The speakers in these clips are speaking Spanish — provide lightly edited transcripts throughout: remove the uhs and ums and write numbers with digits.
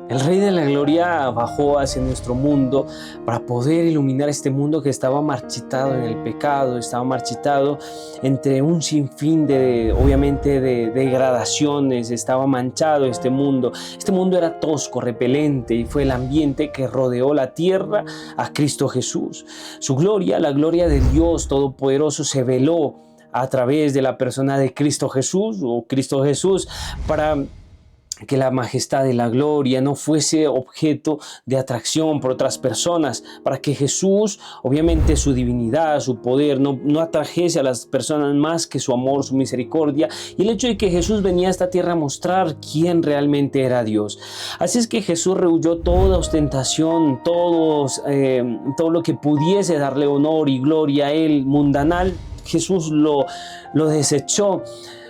El Rey de la Gloria bajó hacia nuestro mundo para poder iluminar este mundo que estaba marchitado en el pecado, estaba marchitado entre un sinfín obviamente, de degradaciones, estaba manchado este mundo. Este mundo era tosco, repelente, y fue el ambiente que rodeó la tierra a Cristo Jesús. Su gloria, la gloria de Dios Todopoderoso, se veló a través de la persona de Cristo Jesús, para que la majestad de la gloria no fuese objeto de atracción por otras personas, para que Jesús, obviamente su divinidad, su poder, no atrajese a las personas más que su amor, su misericordia, y el hecho de que Jesús venía a esta tierra a mostrar quién realmente era Dios. Así es que Jesús rehuyó toda ostentación, todo lo que pudiese darle honor y gloria a él, mundanal. Jesús lo desechó.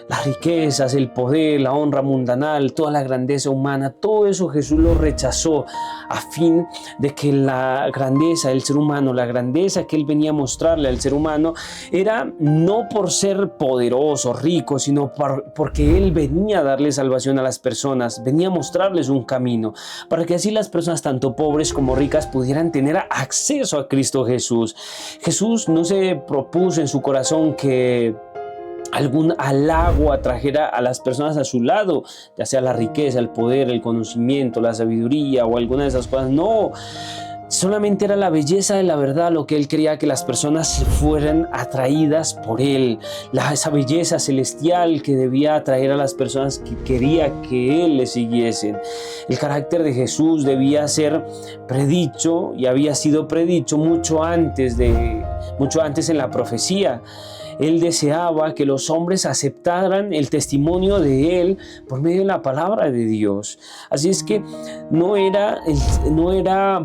Las riquezas, el poder, la honra mundanal, toda la grandeza humana, todo eso Jesús lo rechazó a fin de que la grandeza del ser humano, la grandeza que él venía a mostrarle al ser humano, era no por ser poderoso, rico, sino porque él venía a darle salvación a las personas, venía a mostrarles un camino, para que así las personas, tanto pobres como ricas, pudieran tener acceso a Cristo Jesús. Jesús no se propuso en su corazón que algún halago atrajera a las personas a su lado, ya sea la riqueza, el poder, el conocimiento, la sabiduría o alguna de esas cosas. No, solamente era la belleza de la verdad lo que él quería que las personas fueran atraídas por él, esa belleza celestial que debía atraer a las personas que quería que él le siguiesen. El carácter de Jesús debía ser predicho y había sido predicho mucho antes en la profecía. Él deseaba que los hombres aceptaran el testimonio de él por medio de la palabra de Dios. Así es que no era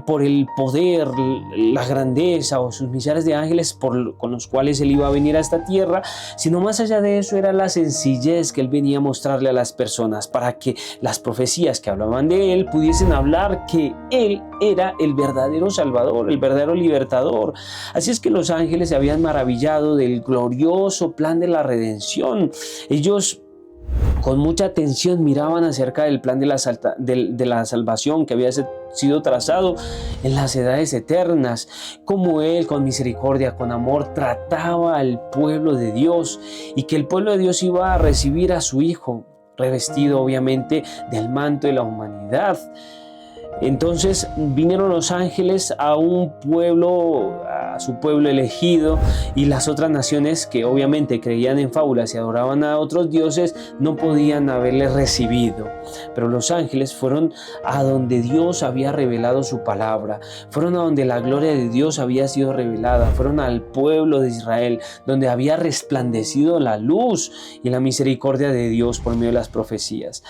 por el poder, la grandeza o sus millares de ángeles con los cuales él iba a venir a esta tierra, sino más allá de eso era la sencillez que él venía a mostrarle a las personas, para que las profecías que hablaban de él pudiesen hablar que él era el verdadero Salvador, el verdadero libertador. Así es que los ángeles se habían maravillado del glorioso plan de la redención. Ellos con mucha atención miraban acerca del plan de la salvación que había sido trazado en las edades eternas, como él con misericordia, con amor, trataba al pueblo de Dios, y que el pueblo de Dios iba a recibir a su Hijo, revestido obviamente del manto de la humanidad. Entonces vinieron los ángeles a su pueblo elegido, y las otras naciones que obviamente creían en fábulas y adoraban a otros dioses no podían haberles recibido. Pero los ángeles fueron a donde Dios había revelado su palabra, fueron a donde la gloria de Dios había sido revelada, fueron al pueblo de Israel, donde había resplandecido la luz y la misericordia de Dios por medio de las profecías.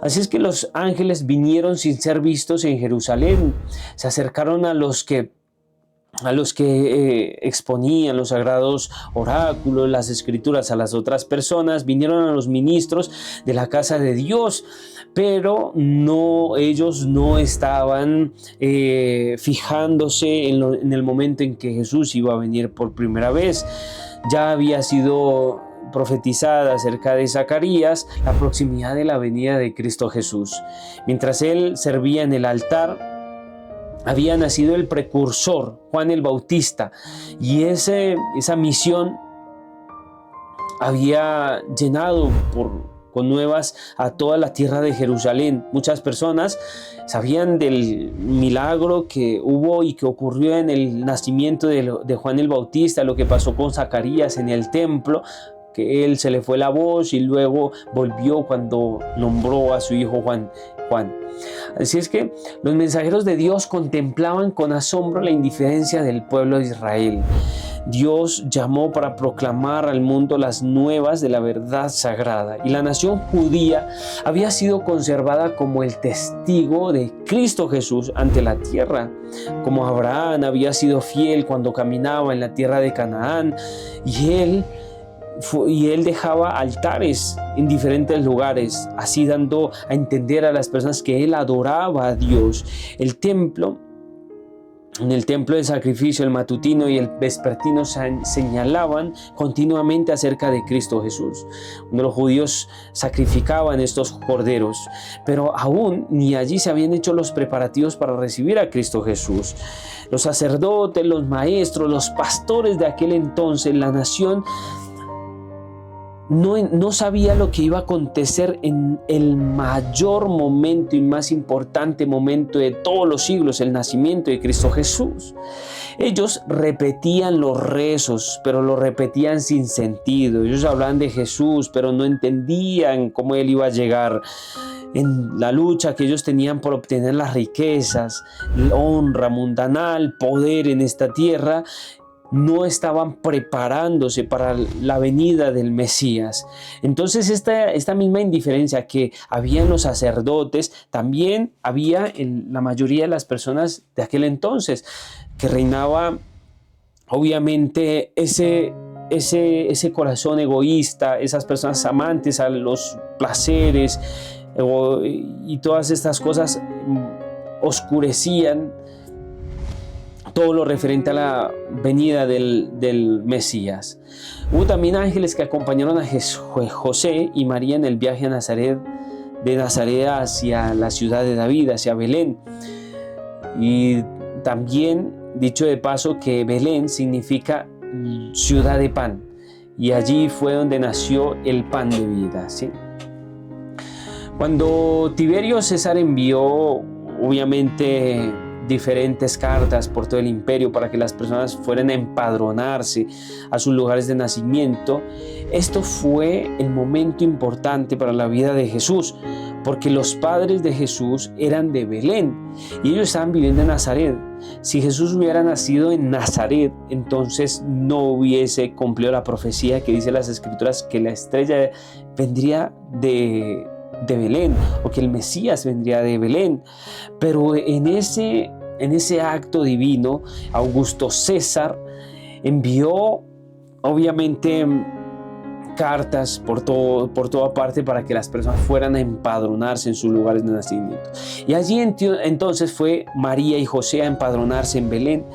Así es que los ángeles vinieron sin ser vistos en Jerusalén, se acercaron a los que exponían los sagrados oráculos, las escrituras a las otras personas, vinieron a los ministros de la casa de Dios, pero ellos no estaban fijándose en el momento en que Jesús iba a venir por primera vez. Ya había sido profetizada acerca de Zacarías la proximidad de la venida de Cristo Jesús. Mientras él servía en el altar, había nacido el precursor, Juan el Bautista, y esa misión había llenado con nuevas a toda la tierra de Jerusalén. Muchas personas sabían del milagro que hubo y que ocurrió en el nacimiento de Juan el Bautista, lo que pasó con Zacarías en el templo, que él se le fue la voz y luego volvió cuando nombró a su hijo Juan. Así es que los mensajeros de Dios contemplaban con asombro la indiferencia del pueblo de Israel. Dios llamó para proclamar al mundo las nuevas de la verdad sagrada, y la nación judía había sido conservada como el testigo de Cristo Jesús ante la tierra. Como Abraham había sido fiel cuando caminaba en la tierra de Canaán, y él dejaba altares en diferentes lugares, así dando a entender a las personas que él adoraba a Dios. El templo En el templo de sacrificio, el matutino y el vespertino señalaban continuamente acerca de Cristo Jesús. Cuando los judíos sacrificaban estos corderos, pero aún ni allí se habían hecho los preparativos para recibir a Cristo Jesús. Los sacerdotes, los maestros, los pastores de aquel entonces, la nación, no sabía lo que iba a acontecer en el mayor momento y más importante momento de todos los siglos, el nacimiento de Cristo Jesús. Ellos repetían los rezos, pero lo repetían sin sentido. Ellos hablaban de Jesús, pero no entendían cómo Él iba a llegar. En la lucha que ellos tenían por obtener las riquezas, honra mundanal, poder en esta tierra, no estaban preparándose para la venida del Mesías. Entonces esta misma indiferencia que había en los sacerdotes, también había en la mayoría de las personas de aquel entonces, que reinaba obviamente ese corazón egoísta, esas personas amantes a los placeres y todas estas cosas oscurecían todo lo referente a la venida del Mesías. Hubo también ángeles que acompañaron a José y María en el viaje a Nazaret, de Nazaret hacia la ciudad de David, hacia Belén. Y también, dicho de paso, que Belén significa ciudad de pan, y allí fue donde nació el pan de vida, ¿sí? Cuando Tiberio César envió, obviamente, diferentes cartas por todo el imperio para que las personas fueran a empadronarse a sus lugares de nacimiento, esto fue el momento importante para la vida de Jesús, porque los padres de Jesús eran de Belén y ellos estaban viviendo en Nazaret. Si Jesús hubiera nacido en Nazaret, entonces no hubiese cumplido la profecía que dice las Escrituras que la estrella vendría de Belén, o que el Mesías vendría de Belén. Pero en ese acto divino, Augusto César envió obviamente cartas por toda parte para que las personas fueran a empadronarse en sus lugares de nacimiento. Y allí entonces fue María y José a empadronarse en Belén.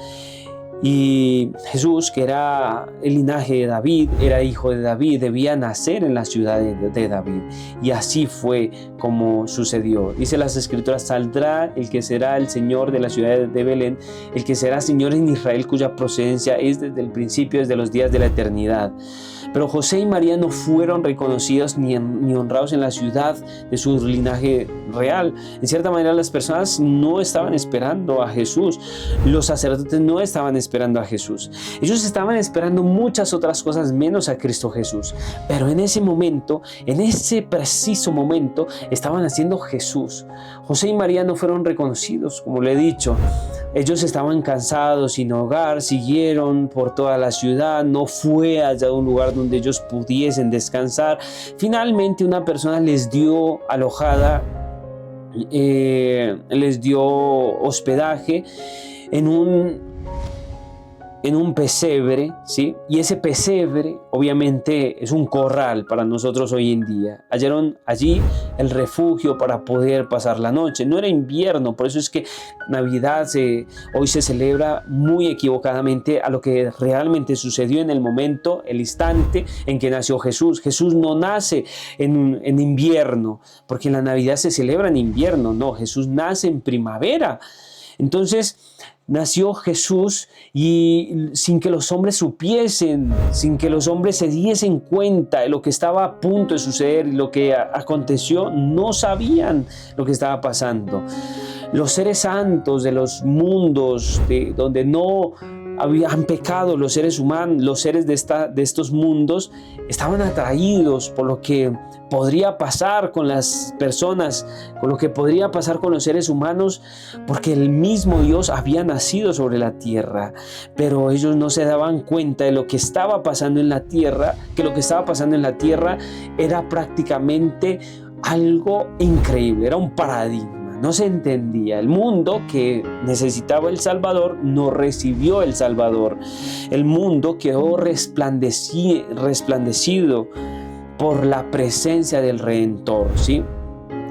Y Jesús, que era el linaje de David, era hijo de David, debía nacer en la ciudad de David. Y así fue como sucedió. Dice las Escrituras: saldrá el que será el Señor de la ciudad de Belén, el que será Señor en Israel, cuya procedencia es desde el principio, desde los días de la eternidad. Pero José y María no fueron reconocidos ni honrados en la ciudad de su linaje real. En cierta manera, las personas no estaban esperando a Jesús. Los sacerdotes no estaban esperando a Jesús. Ellos estaban esperando muchas otras cosas menos a Cristo Jesús. Pero en ese momento, en ese preciso momento, estaban haciendo Jesús. José y María no fueron reconocidos, como le he dicho. Ellos estaban cansados, sin hogar, siguieron por toda la ciudad, no fue allá un lugar donde ellos pudiesen descansar. Finalmente una persona les dio alojada, les dio hospedaje en un pesebre, ¿sí? Y ese pesebre obviamente es un corral para nosotros hoy en día. Hallaron allí el refugio para poder pasar la noche. No era invierno, por eso es que Navidad hoy se celebra muy equivocadamente a lo que realmente sucedió en el momento, el instante en que nació Jesús. Jesús no nace en invierno, porque la Navidad se celebra en invierno. No, Jesús nace en primavera. Entonces, nació Jesús y sin que los hombres supiesen, sin que los hombres se diesen cuenta de lo que estaba a punto de suceder y lo que aconteció, no sabían lo que estaba pasando. Los seres santos de los mundos donde no han pecado los seres humanos, los seres de estos mundos, estaban atraídos por lo que podría pasar con las personas, con lo que podría pasar con los seres humanos, porque el mismo Dios había nacido sobre la tierra. Pero ellos no se daban cuenta de lo que estaba pasando en la tierra, que lo que estaba pasando en la tierra era prácticamente algo increíble, era un paradigma. No se entendía. El mundo que necesitaba el Salvador no recibió el Salvador. El mundo quedó resplandecido por la presencia del Redentor, ¿sí?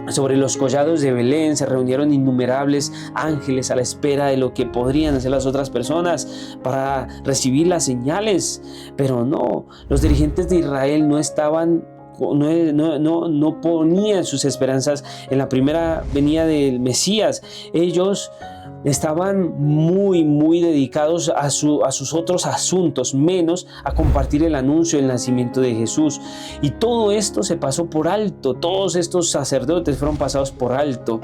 Sobre los collados de Belén se reunieron innumerables ángeles a la espera de lo que podrían hacer las otras personas para recibir las señales. Pero no, los dirigentes de Israel no ponían sus esperanzas en la primera venida del Mesías. Ellos estaban muy dedicados a sus otros asuntos, menos a compartir el anuncio del nacimiento de Jesús. Y todo esto se pasó por alto, todos estos sacerdotes fueron pasados por alto.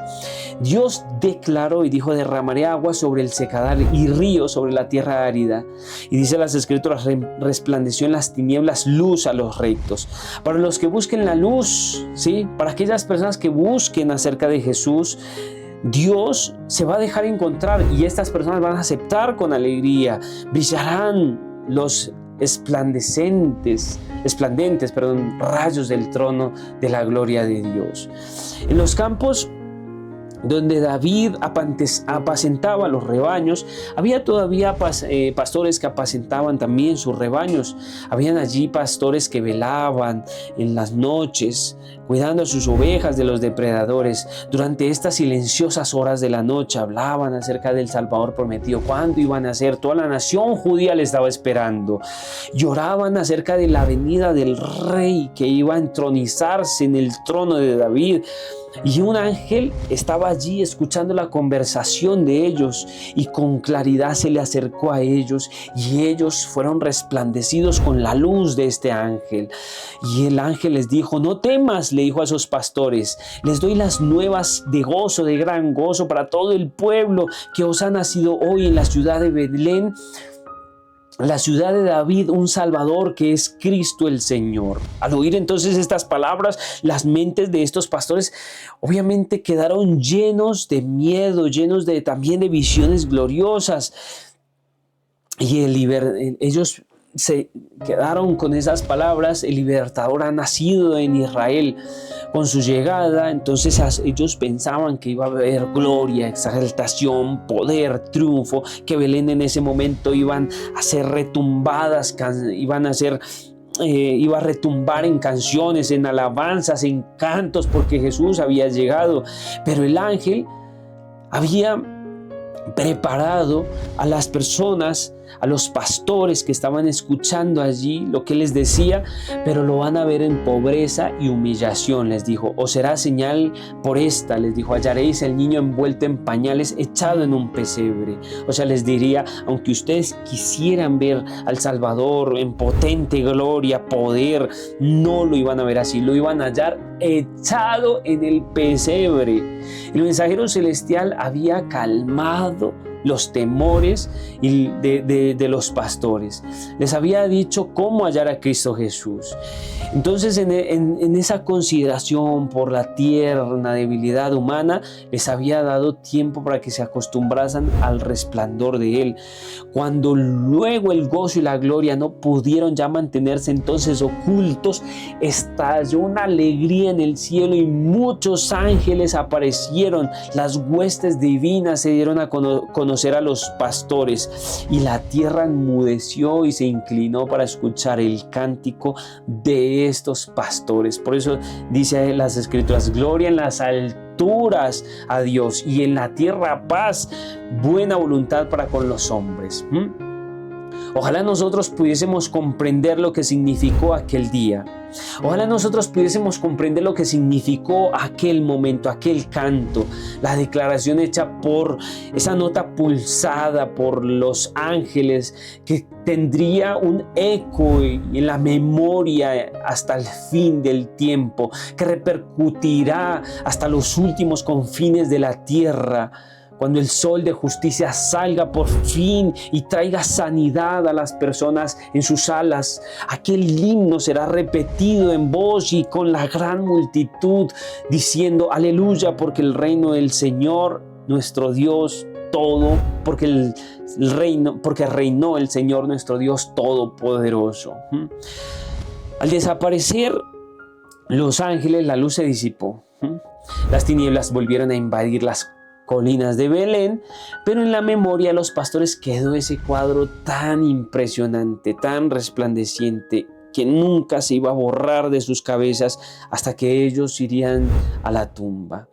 Dios declaró y dijo: derramaré agua sobre el secadal y ríos sobre la tierra árida. Y dice las Escrituras: resplandeció en las tinieblas luz a los rectos. Para los que busquen la luz, ¿sí? Para aquellas personas que busquen acerca de Jesús, Dios se va a dejar encontrar y estas personas van a aceptar con alegría. Brillarán los esplandentes, rayos del trono de la gloria de Dios. En los campos donde David apacentaba los rebaños, había todavía pastores que apacentaban también sus rebaños. Habían allí pastores que velaban en las noches, cuidando a sus ovejas de los depredadores. Durante estas silenciosas horas de la noche hablaban acerca del Salvador prometido, cuándo iban a ser. Toda la nación judía le estaba esperando. Lloraban acerca de la venida del rey que iba a entronizarse en el trono de David. Y un ángel estaba allí escuchando la conversación de ellos y con claridad se le acercó a ellos y ellos fueron resplandecidos con la luz de este ángel. Y el ángel les dijo: no temas, le dijo a esos pastores, les doy las nuevas de gozo, de gran gozo para todo el pueblo, que os ha nacido hoy en la ciudad de Belén, la ciudad de David, un Salvador que es Cristo el Señor. Al oír entonces estas palabras, las mentes de estos pastores obviamente quedaron llenos de miedo, llenos también de visiones gloriosas. Y ellos se quedaron con esas palabras: el libertador ha nacido en Israel. Con su llegada, entonces ellos pensaban que iba a haber gloria, exaltación, poder, triunfo, que Belén en ese momento iban a ser retumbadas, iba a retumbar en canciones, en alabanzas, en cantos, porque Jesús había llegado. Pero el ángel había preparado a las personas, a los pastores que estaban escuchando allí lo que les decía, pero lo van a ver en pobreza y humillación. Les dijo: os será señal por esta, les dijo: hallaréis el niño envuelto en pañales, echado en un pesebre. O sea, les diría: aunque ustedes quisieran ver al Salvador en potente gloria, poder, no lo iban a ver así, lo iban a hallar echado en el pesebre. El mensajero celestial había calmado los temores de los pastores. Les había dicho cómo hallar a Cristo Jesús. Entonces, en esa consideración por la tierna debilidad humana, les había dado tiempo para que se acostumbrasen al resplandor de Él. Cuando luego el gozo y la gloria no pudieron ya mantenerse entonces ocultos, estalló una alegría en el cielo y muchos ángeles aparecieron. Las huestes divinas se dieron a conocer a los pastores y la tierra enmudeció y se inclinó para escuchar el cántico de estos pastores. Por eso dice las Escrituras: gloria en las alturas a Dios y en la tierra paz, buena voluntad para con los hombres. Ojalá nosotros pudiésemos comprender lo que significó aquel día. Ojalá nosotros pudiésemos comprender lo que significó aquel momento, aquel canto, la declaración hecha por esa nota pulsada por los ángeles, que tendría un eco en la memoria hasta el fin del tiempo, que repercutirá hasta los últimos confines de la tierra. Cuando el sol de justicia salga por fin y traiga sanidad a las personas en sus alas, aquel himno será repetido en voz y con la gran multitud, diciendo: aleluya, porque el reino del Señor, nuestro Dios todo, porque reinó el Señor nuestro Dios todopoderoso. Al desaparecer los ángeles, la luz se disipó. Las tinieblas volvieron a invadir las colinas de Belén, pero en la memoria de los pastores quedó ese cuadro tan impresionante, tan resplandeciente que nunca se iba a borrar de sus cabezas hasta que ellos irían a la tumba.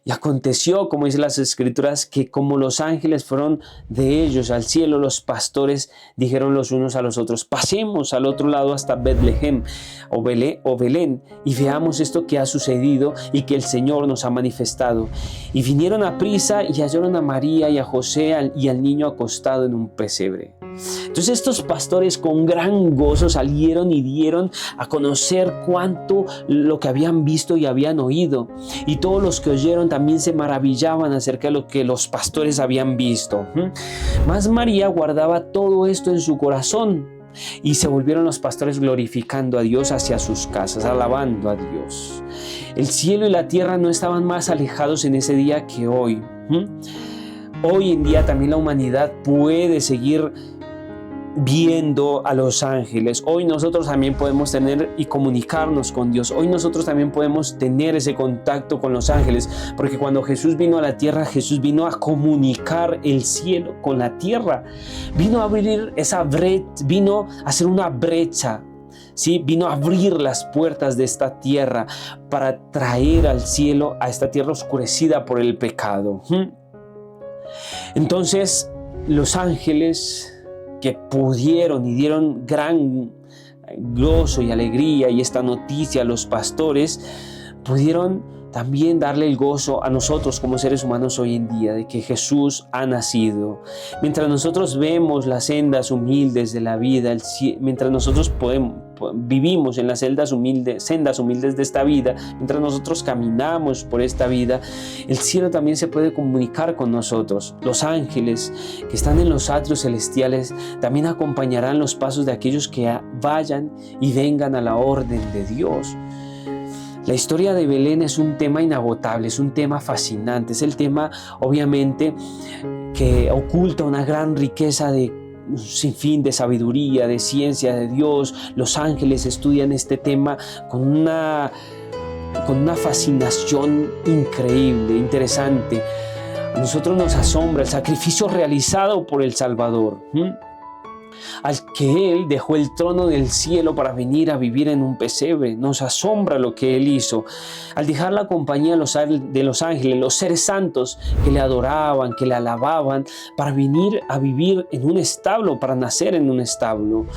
Y aconteció, como dicen las Escrituras, que como los ángeles fueron de ellos al cielo, los pastores dijeron los unos a los otros: pasemos al otro lado hasta Betlehem o Belén y veamos esto que ha sucedido y que el Señor nos ha manifestado. Y vinieron a prisa y hallaron a María y a José y al niño acostado en un pesebre. Entonces estos pastores con gran gozo salieron y dieron a conocer cuánto lo que habían visto y habían oído. Y todos los que oyeron también se maravillaban acerca de lo que los pastores habían visto. Mas María guardaba todo esto en su corazón. Y se volvieron los pastores glorificando a Dios hacia sus casas, alabando a Dios. El cielo y la tierra no estaban más alejados en ese día que hoy. Hoy en día también la humanidad puede seguir viendo a los ángeles. Hoy nosotros también podemos tener y comunicarnos con Dios. Hoy nosotros también podemos tener ese contacto con los ángeles, porque cuando Jesús vino a la tierra, Jesús vino a comunicar el cielo con la tierra. Vino a abrir esa brecha, vino a hacer una brecha. ¿Sí? Vino a abrir las puertas de esta tierra para traer al cielo, a esta tierra oscurecida por el pecado. Entonces, los ángeles que pudieron y dieron gran gozo y alegría y esta noticia a los pastores, pudieron también darle el gozo a nosotros como seres humanos hoy en día de que Jesús ha nacido. Mientras nosotros vemos las sendas humildes de la vida, mientras nosotros vivimos en las sendas humildes de esta vida, mientras nosotros caminamos por esta vida, el cielo también se puede comunicar con nosotros. Los ángeles que están en los atrios celestiales también acompañarán los pasos de aquellos que vayan y vengan a la orden de Dios. La historia de Belén es un tema inagotable, es un tema fascinante, es el tema obviamente que oculta una gran riqueza de un sinfín de sabiduría, de ciencia de Dios. Los ángeles estudian este tema con una fascinación increíble, interesante. A nosotros nos asombra el sacrificio realizado por el Salvador, al que Él dejó el trono del cielo para venir a vivir en un pesebre. Nos asombra lo que Él hizo al dejar la compañía de los ángeles, los seres santos que le adoraban, que le alababan, para venir a vivir en un establo, para nacer en un establo.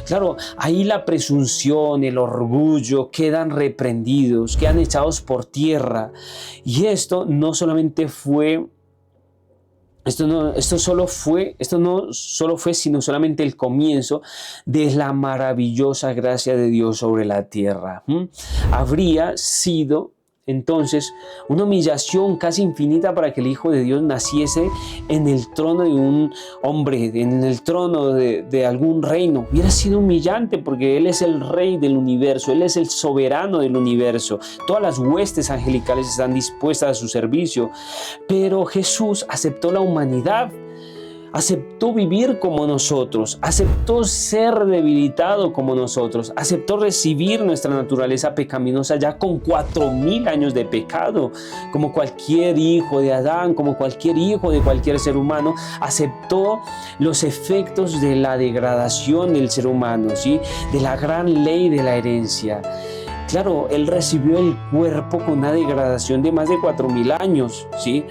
Claro, ahí la presunción, el orgullo quedan reprendidos, quedan echados por tierra. Y esto no solamente fue Esto no solo fue sino solamente el comienzo de la maravillosa gracia de Dios sobre la tierra. Habría sido entonces una humillación casi infinita para que el Hijo de Dios naciese en el trono de un hombre, en el trono de algún reino. Hubiera sido humillante porque Él es el Rey del universo, Él es el soberano del universo. Todas las huestes angelicales están dispuestas a su servicio. Pero Jesús aceptó la humanidad, aceptó vivir como nosotros, aceptó ser debilitado como nosotros, aceptó recibir nuestra naturaleza pecaminosa ya con 4,000 años de pecado, como cualquier hijo de Adán, como cualquier hijo de cualquier ser humano, aceptó los efectos de la degradación del ser humano, ¿sí? De la gran ley de la herencia. Claro, Él recibió el cuerpo con una degradación de más de 4,000 años, ¿sí?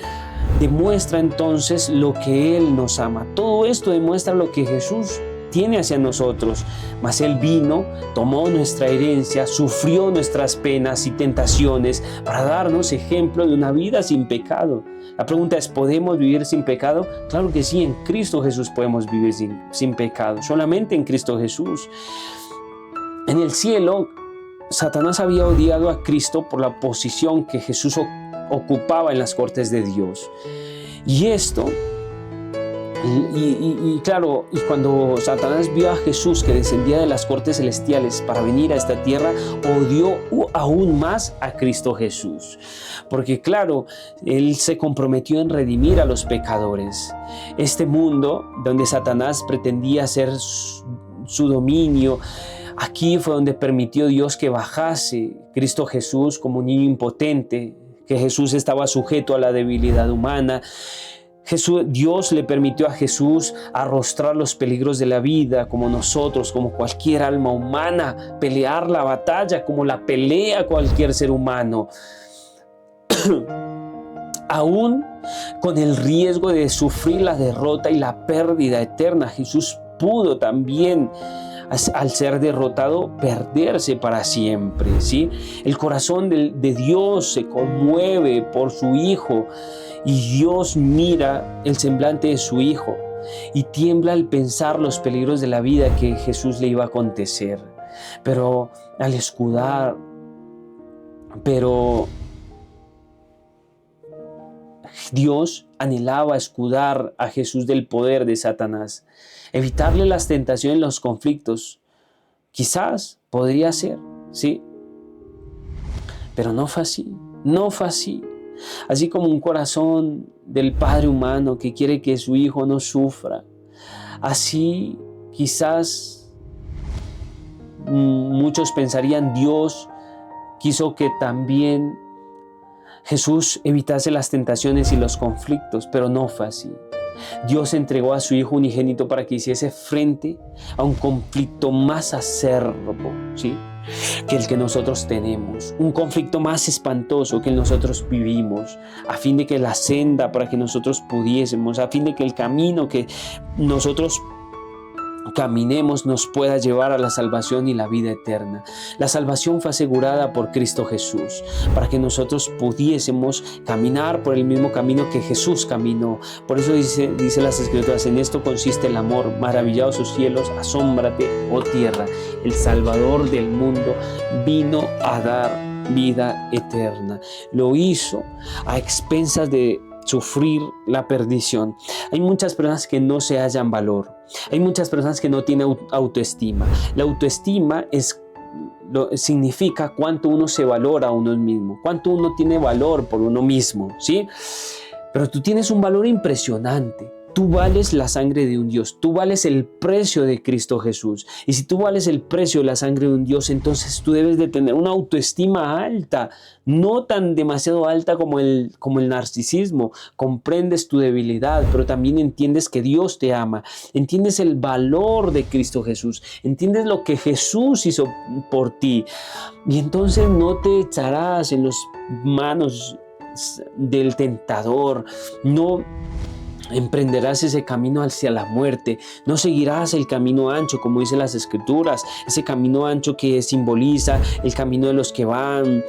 Demuestra entonces lo que Él nos ama. Todo esto demuestra lo que Jesús tiene hacia nosotros. Mas Él vino, tomó nuestra herencia, sufrió nuestras penas y tentaciones para darnos ejemplo de una vida sin pecado. La pregunta es, ¿podemos vivir sin pecado? Claro que sí, en Cristo Jesús podemos vivir sin pecado. Solamente en Cristo Jesús. En el cielo, Satanás había odiado a Cristo por la posición que Jesús ocupaba en las cortes de Dios. Y esto, claro, y cuando Satanás vio a Jesús que descendía de las cortes celestiales para venir a esta tierra, odió aún más a Cristo Jesús. Porque claro, Él se comprometió en redimir a los pecadores. Este mundo donde Satanás pretendía hacer su dominio, aquí fue donde permitió Dios que bajase Cristo Jesús como un niño impotente, que Jesús estaba sujeto a la debilidad humana, Dios le permitió a Jesús arrostrar los peligros de la vida como nosotros, como cualquier alma humana, pelear la batalla como la pelea cualquier ser humano. Aún con el riesgo de sufrir la derrota y la pérdida eterna, Jesús pudo también, al ser derrotado, perderse para siempre, ¿sí? El corazón de Dios se conmueve por su Hijo y Dios mira el semblante de su Hijo y tiembla al pensar los peligros de la vida que Jesús le iba a acontecer. Pero Dios anhelaba escudar a Jesús del poder de Satanás, evitarle las tentaciones, los conflictos. Quizás podría ser, ¿sí? Pero no fue así, no fue así. Así como un corazón del Padre humano que quiere que su Hijo no sufra, así quizás muchos pensarían, Dios quiso que también Jesús evitase las tentaciones y los conflictos, pero no fue así. Dios entregó a su Hijo unigénito para que hiciese frente a un conflicto más acerbo, ¿sí?, que el que nosotros tenemos, un conflicto más espantoso que nosotros vivimos, a fin de que la senda para que nosotros pudiésemos, a fin de que el camino que nosotros caminemos nos pueda llevar a la salvación y la vida eterna. La salvación fue asegurada por Cristo Jesús, para que nosotros pudiésemos caminar por el mismo camino que Jesús caminó. Por eso dice las Escrituras, en esto consiste el amor, maravillados sus cielos, asómbrate, oh tierra, el Salvador del mundo vino a dar vida eterna. Lo hizo a expensas de sufrir la perdición. Hay muchas personas que no se hallan valor. Hay muchas personas que no tienen autoestima. La autoestima significa cuánto uno se valora a uno mismo, cuánto uno tiene valor por uno mismo, ¿sí? Pero tú tienes un valor impresionante. Tú vales la sangre de un Dios, tú vales el precio de Cristo Jesús. Y si tú vales el precio de la sangre de un Dios, entonces tú debes de tener una autoestima alta, no tan demasiado alta como el narcisismo. Comprendes tu debilidad, pero también entiendes que Dios te ama, entiendes el valor de Cristo Jesús, entiendes lo que Jesús hizo por ti. Y entonces no te echarás en las manos del tentador, no emprenderás ese camino hacia la muerte, no seguirás el camino ancho, como dicen las Escrituras, ese camino ancho que simboliza el camino de los que van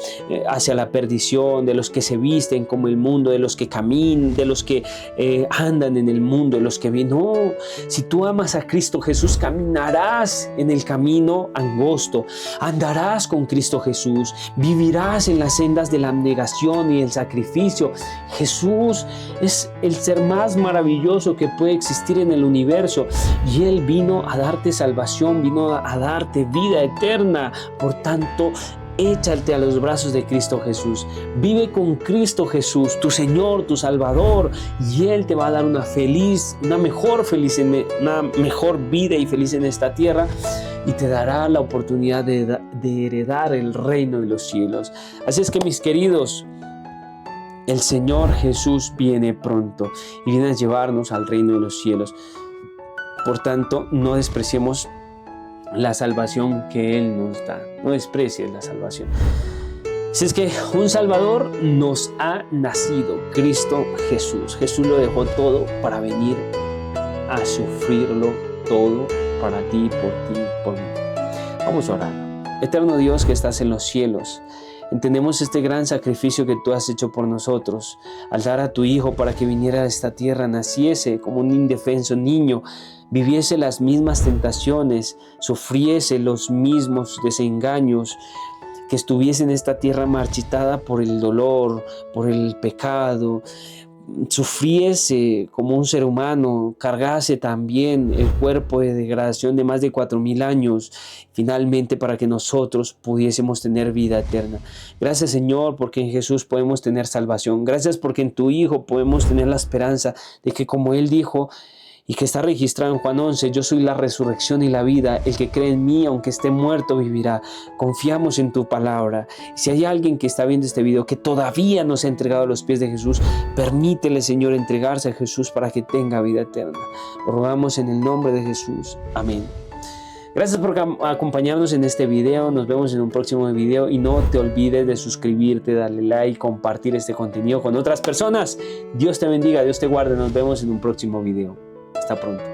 hacia la perdición, de los que se visten como el mundo, de los que caminan, de los que andan en el mundo, de los que viven. No, si tú amas a Cristo Jesús, caminarás en el camino angosto, andarás con Cristo Jesús, vivirás en las sendas de la abnegación y el sacrificio. Jesús es el ser más maravilloso que puede existir en el universo y Él vino a darte salvación, vino a darte vida eterna. Por tanto, échate a los brazos de Cristo Jesús, vive con Cristo Jesús, tu Señor, tu Salvador, y Él te va a dar una mejor vida y feliz en esta tierra, y te dará la oportunidad de heredar el reino de los cielos. Así es que, mis queridos, el Señor Jesús viene pronto y viene a llevarnos al reino de los cielos. Por tanto, no despreciemos la salvación que Él nos da. No desprecies la salvación. Si es que un Salvador nos ha nacido, Cristo Jesús. Jesús lo dejó todo para venir a sufrirlo todo para ti, por mí. Vamos a orar. Eterno Dios que estás en los cielos, entendemos este gran sacrificio que tú has hecho por nosotros al dar a tu Hijo para que viniera a esta tierra, naciese como un indefenso niño, viviese las mismas tentaciones, sufriese los mismos desengaños, que estuviese en esta tierra marchitada por el dolor, por el pecado, sufriese como un ser humano, cargase también el cuerpo de degradación de más de 4,000 años, finalmente para que nosotros pudiésemos tener vida eterna. Gracias, Señor, porque en Jesús podemos tener salvación. Gracias porque en tu Hijo podemos tener la esperanza de que, como Él dijo, y que está registrado en Juan 11, yo soy la resurrección y la vida, el que cree en mí, aunque esté muerto, vivirá. Confiamos en tu palabra. Si hay alguien que está viendo este video que todavía no se ha entregado a los pies de Jesús, permítele, Señor, entregarse a Jesús para que tenga vida eterna. Lo rogamos en el nombre de Jesús. Amén. Gracias por acompañarnos en este video. Nos vemos en un próximo video y no te olvides de suscribirte, darle like, compartir este contenido con otras personas. Dios te bendiga, Dios te guarde. Nos vemos en un próximo video. Hasta pronto.